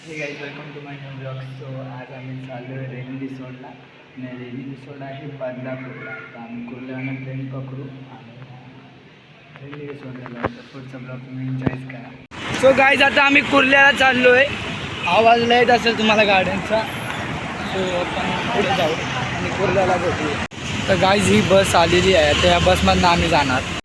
हे guys welcome to my new blog. So आज आम्ही चाललो आहे रेनी रिसॉर्टला आणि रेनी रिसॉर्ट आहे बदलापूरला. तर आम्ही कुर्ल्यानं ट्रेन पकडू आणि रेनी रिसॉर्टला जाऊ. तर पुढचा ब्लॉग तुम्ही एन्जॉयच करा. सो गाइस आता आम्ही कुर्ल्याला चाललो आहे. आवाज लयत असेल तुम्हाला गाड्यांचा. सो आपण पुढे जाऊ आणि कुर्ल्याला भेटू. तर गाइस ही बस आलेली आहे. तर या बसमधनं आम्ही जाणार.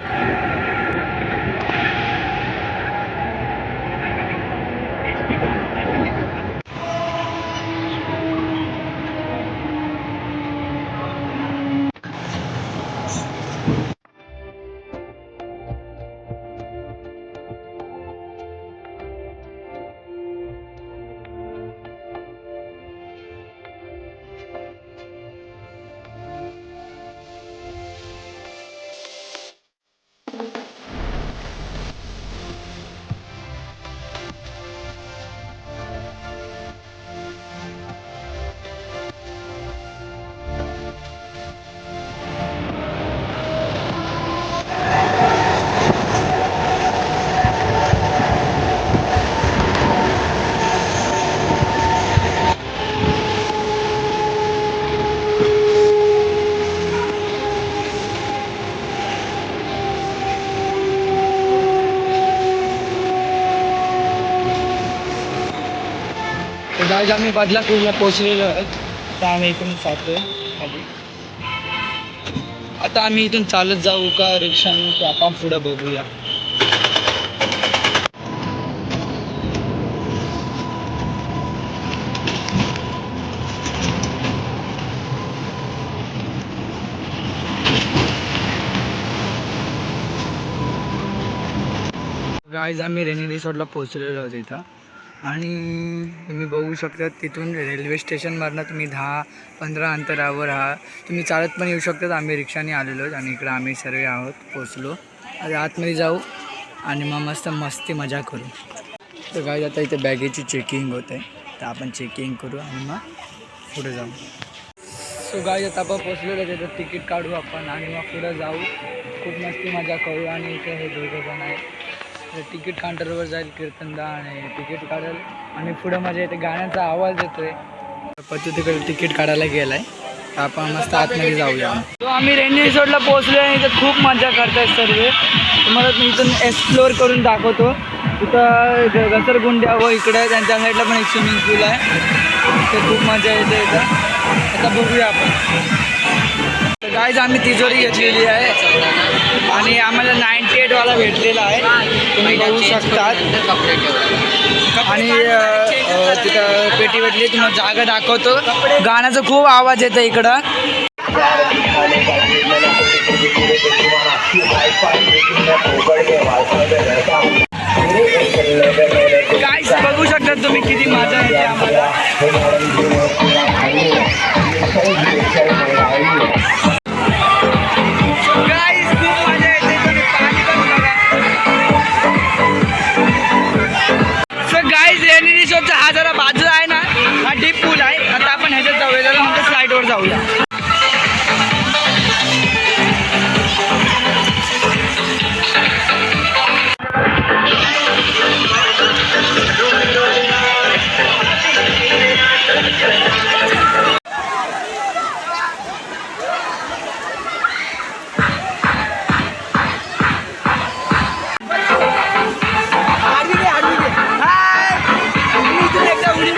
तर गाइस आम्ही बदलापूरला पोचलेलो आहोत. आता आम्ही इथून चालतोय खाली. आता आम्ही इथून चालत जाऊ का रिक्षाने की आपण पुढं बघूया. गाइस आम्ही रेनी रिसॉर्टला पोचलेलो आहोत इथं आणि तुम्ही बघू शकता तिथून रेल्वे स्टेशनवरनं तुम्ही 10-15 अंतरावर आहात. तुम्ही चालत पण येऊ शकतात. आम्ही रिक्षाने आलेलो आहोत आणि इकडं आम्ही सर्व आहोत पोचलो. आता आतमध्ये जाऊ आणि मग मस्ती मजा करू. तर गाइस आता इथे बॅगेची चेकिंग होत आहे. तर आपण चेकिंग करू आणि मग पुढे जाऊ. सो गाइस आता आपण पोचलेलो आहे. त्याचं तिकीट काढू आपण आणि मग पुढं जाऊ. खूप मस्ती मजा करू. आणि इथे हे दोघं जण आहेत. तिकीट काउंटरवर जाईल कीर्तनदा आणि तिकीट काढेल आणि पुढं माझ्या इथे गाण्याचा आवाज येतोय. पतू तिकडे तिकीट काढायला गेलाय. आपण मस्त आतमध्ये जाऊया. तो आम्ही रेनी रिसॉर्टला पोहोचलो आणि इथं खूप मजा करतायत सर्व. तुम्हाला मी इथून एक्सप्लोअर करून दाखवतो. इथं घसरगुंड्या व इकडे त्यांच्या साईडला पण एक स्विमिंग पूल आहे. ते खूप मजा येते इथं. आता बघूया आपण. तर गाइस आम्ही तिजोरी घेतलेली आहे आणि आम्हाला 98 वाला भेटलेला आहे. तुम्ही बघू शकतात. आणि तिथं पेटी भेटली. तुम्हाला जागा दाखवतो. गाण्याचा खूप आवाज येतो इकडं. गाइस बघू शकता तुम्ही किती मजा येते आम्हाला. हा जरा बाजू आहे ना, हा डीप पूल आहे. आता आपण ह्याच्यात जाऊया. जरा म्हणजे स्लाईडवर जाऊया. उडी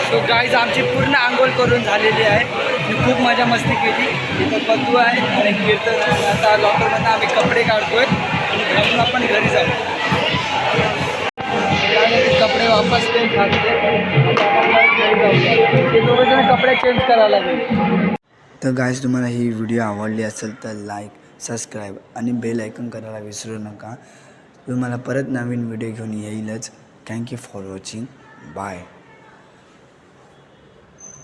सो गाईज आमची पूर्ण आंघोळ करून झालेली आहे आणि खूप मजा मस्ती केली. इथं बंधू आहे आणि कीर्तन आहे. आता लॉकरमधून आम्ही कपडे काढतोय आणि घालून आपण घरी जाऊ. कपडे वापस चेंज घातले. ते दोघंजण कपडे चेंज करायला लागले. तर गाईज तुम्हाला ही व्हिडिओ आवडली असेल तर लाईक, सबस्क्राईब आणि बेल आयकॉन करायला विसरू नका. तुम्हाला परत नवीन व्हिडिओ घेऊन येईलच. Thank you for watching. बाय.